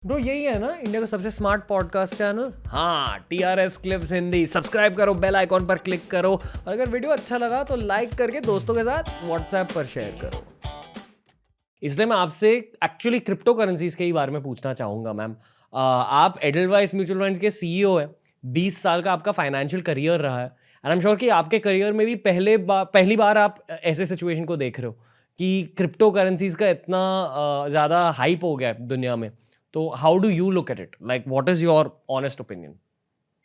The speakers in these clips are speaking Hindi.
ब्रो यही है ना इंडिया का सबसे स्मार्ट पॉडकास्ट चैनल। हाँ, TRS क्लिप्स हिंदी। सब्सक्राइब करो, बेल आइकॉन पर क्लिक करो और अगर वीडियो अच्छा लगा तो लाइक करके दोस्तों के साथ व्हाट्सएप पर शेयर करो। इसलिए मैं आपसे एक्चुअली क्रिप्टो करेंसीज के ही बारे में पूछना चाहूँगा मैम। आप एडलवाइस म्यूचुअल फंड्स के CEO है, 20 साल का आपका फाइनेंशियल करियर रहा है एंड आई एम श्योर कि आपके करियर में भी पहली बार आप ऐसे सिचुएशन को देख रहे हो कि क्रिप्टो करेंसीज का इतना ज़्यादा हाइप हो गया है दुनिया में। तो how do you look at it? Like what is your honest opinion?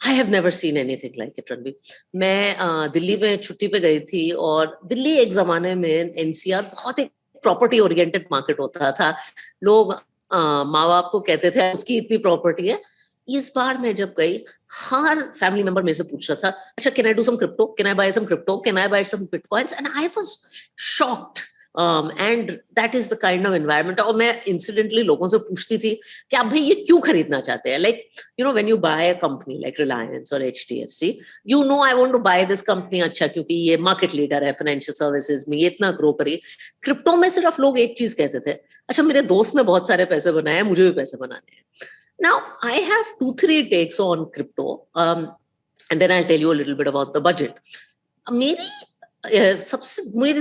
I have never seen anything like it Ranbir. मैं दिल्ली में छुट्टी पे गई थी और दिल्ली एक जमाने में एनसीआर बहुत एक प्रॉपर्टी ओरिएंटेड मार्केट होता था। लोग माँ बाप को कहते थे उसकी इतनी प्रॉपर्टी है। इस बार मैं जब गई, हर फैमिली मेंबर मेरे से पूछ रहा था, अच्छा can I do some crypto, can I buy some crypto, can I buy some bitcoins, and I was shocked. And that is the kind of environment. और मैं इंसिडेंटली लोगों से पूछती थी कि आप भाई ये क्यों खरीदना चाहते हैं। Like you know when you buy a company like Reliance और HDFC, you know I want to buy this company, अच्छा क्योंकि ये मार्केट लीडर है फाइनेंशियल सर्विसेज में, ये इतना ग्रो करी। क्रिप्टो में सिर्फ लोग एक चीज कहते थे, अच्छा मेरे दोस्त ने बहुत सारे पैसे बनाए हैं, मुझे भी पैसे बनाने हैं। Now I have 2-3 takes on crypto and then I tell you a little bit about the budget. मेरी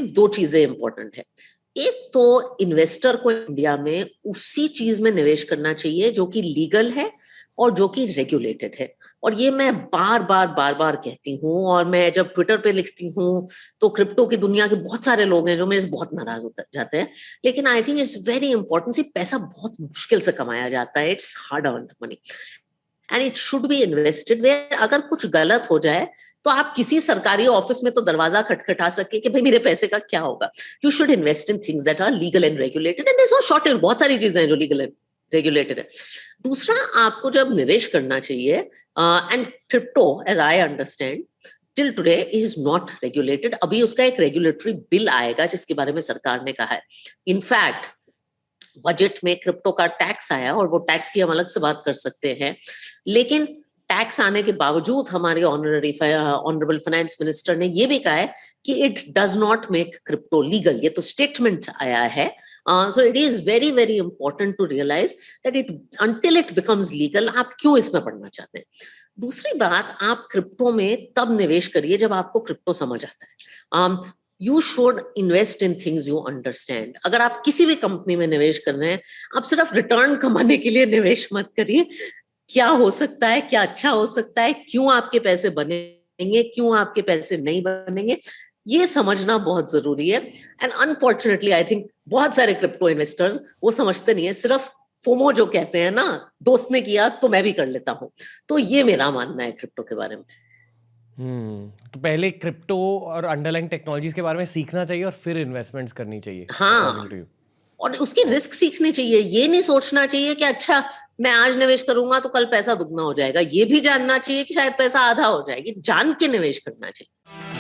दो चीजें इंपॉर्टेंट है। एक तो इन्वेस्टर को इंडिया में उसी चीज में निवेश करना चाहिए जो कि लीगल है और जो कि रेगुलेटेड है। और ये मैं बार बार कहती हूँ, और मैं जब ट्विटर पे लिखती हूँ तो क्रिप्टो की दुनिया के बहुत सारे लोग हैं जो मेरे से बहुत नाराज होते जाते हैं। लेकिन I think it's very important. पैसा बहुत मुश्किल से कमाया जाता है, it's hard earned money and it should be invested where अगर कुछ गलत हो जाए तो आप किसी सरकारी ऑफिस में तो दरवाजा खटखटा सके कि भाई मेरे पैसे का क्या होगा। You should invest in things that are legal and regulated and there is no shortage. बहुत सारी चीजें हैं जो लीगल एंड रेगुलेटेड है। दूसरा, आपको जब निवेश करना चाहिए, and crypto as I understand till today is not regulated. अभी उसका एक रेगुलेटरी बिल आएगा जिसके बारे में सरकार ने कहा है। इनफैक्ट बजट में क्रिप्टो का टैक्स आया और वो टैक्स की हम अलग से बात कर सकते हैं। लेकिन टैक्स आने के बावजूद हमारे ऑनरेबल फाइनेंस मिनिस्टर ने ये भी कहा है कि it does not make crypto legal. ये तो स्टेटमेंट आया है। So it is very very important to realise that it until it becomes legal आप क्यों इसमें पढ़ना चाहते हैं। दूसरी बात, आप क्रिप्टो में तब निवेश करिए जब आपको क्रिप्टो समझ आता है। You should invest in things you understand. अगर आप किसी भी कंपनी में निवेश कर रहे हैं, आप सिर्फ रिटर्न कमाने के लिए निवेश मत करिए। क्या हो सकता है, क्या अच्छा हो सकता है, क्यों आपके पैसे बनेंगे, क्यों आपके पैसे नहीं बनेंगे, ये समझना बहुत जरूरी है। एंड अनफॉर्चुनेटली आई थिंक बहुत सारे क्रिप्टो इन्वेस्टर्स वो समझते नहीं है। सिर्फ फोमो जो कहते हैं ना, दोस्त ने किया तो मैं भी कर लेता हूं। तो ये मेरा मानना है क्रिप्टो के बारे में। तो पहले क्रिप्टो और अंडरलाइंग टेक्नोलॉजीज के बारे में सीखना चाहिए और फिर इन्वेस्टमेंट्स करनी चाहिए अकॉर्डिंग टू हाँ, यू। और उसकी रिस्क सीखनी चाहिए। ये नहीं सोचना चाहिए कि अच्छा मैं आज निवेश करूंगा तो कल पैसा दुगना हो जाएगा। ये भी जानना चाहिए कि शायद पैसा आधा हो जाएगी। जान के निवेश करना चाहिए।